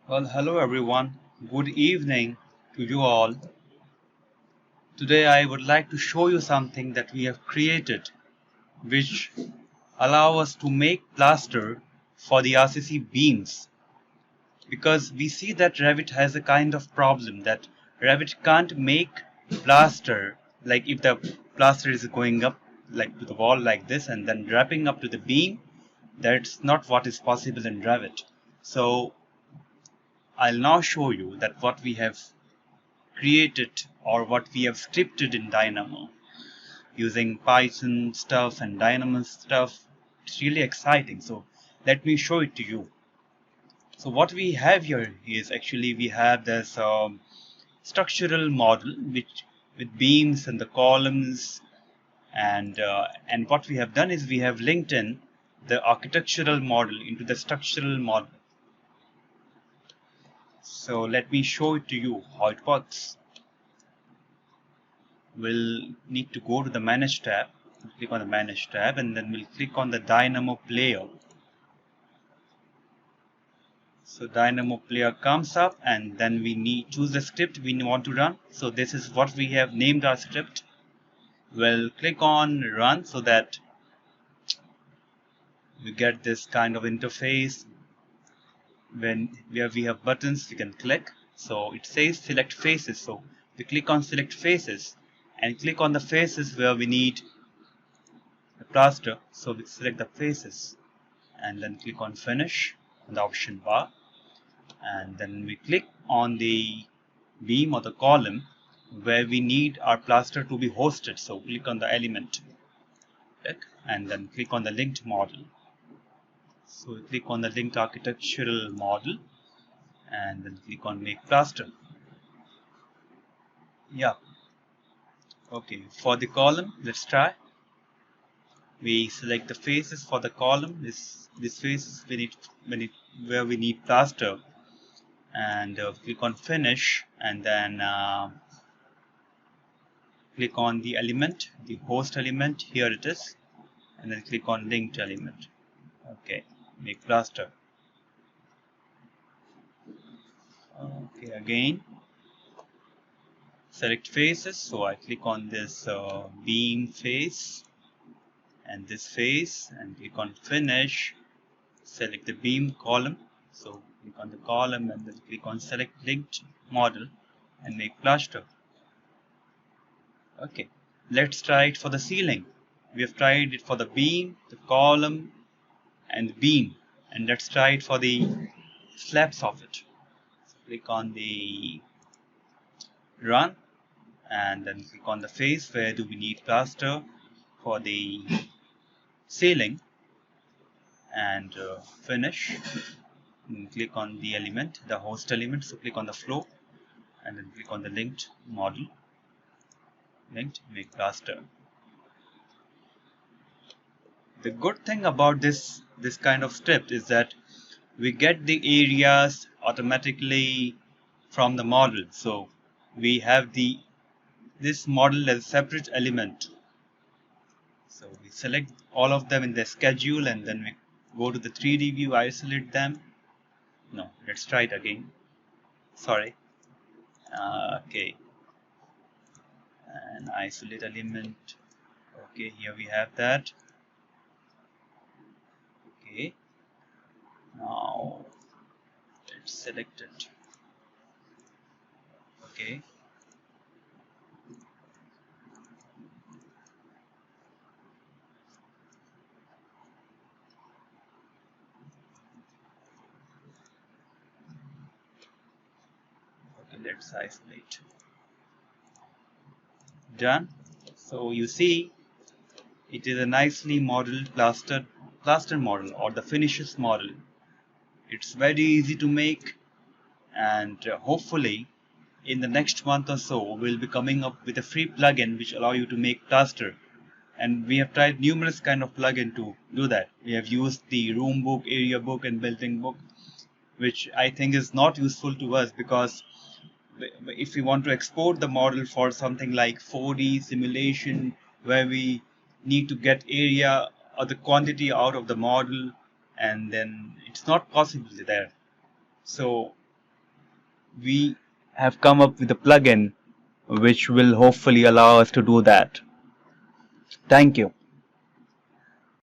Well, hello everyone. Good evening to you all. Today I would like to show you something that we have created which allow us to make plaster for the RCC beams, because we see that Revit has a kind of problem that Revit can't make plaster, like if the plaster is going up like to the wall like this and then wrapping up to the beam. That's not what is possible in Revit. So I'll now show you that what we have created or what we have scripted in Dynamo using Python stuff and Dynamo stuff. It's really exciting. So let me show it to you. So what we have here is actually we have this structural model which with beams and the columns, and what we have done is we have linked in the architectural model into the structural model. So let me show it to you how it works. We'll need to go to the Manage tab, click on the Manage tab, and then we'll click on the Dynamo player. So Dynamo player comes up, and then we choose the script we want to run. So this is what we have named our script. We'll click on Run so that we get this kind of interface where we have buttons we can click. So it says select faces. So we click on select faces and click on the faces where we need the plaster. So we select the faces and then click on finish on the option bar, and then we click on the beam or the column where we need our plaster to be hosted. So click on the element, click, and then click on the linked model. So we click on the linked architectural model and then click on make plaster. Yeah, okay, for the column let's try. We select the faces for the column. This faces where we need plaster, and click on finish, and then click on the element, the host element. Here it is, and then click on linked element. Okay, make plaster. Okay, again select faces. So I click on this beam face and this face and click on finish. Select the beam column. So click on the column and then click on select linked model and make plaster. Okay, let's try it for the ceiling. We have tried it for the beam, the column, and the beam, and let's try it for the slabs of it. So click on the run and then click on the face where do we need plaster for the ceiling, and finish, and click on the element, the host element. So click on the flow and then click on the linked model, linked, make plaster. The good thing about this kind of script is that we get the areas automatically from the model. So we have this model as a separate element. So we select all of them in the schedule and then we go to the 3D view, isolate them. No, let's try it again. Sorry. Okay. And isolate element. Okay, here we have that. Okay. Now let's select it. Okay. Okay, let's isolate. Done. So you see, it is a nicely modeled plaster model or the finishes model. It's very easy to make, and hopefully in the next month or so we'll be coming up with a free plugin which allow you to make plaster. And we have tried numerous kind of plugin to do that. We have used the room book, area book, and building book, which I think is not useful to us, because if we want to export the model for something like 4D simulation where we need to get area or the quantity out of the model, and then it's not possible there. So we have come up with a plugin which will hopefully allow us to do that. Thank you.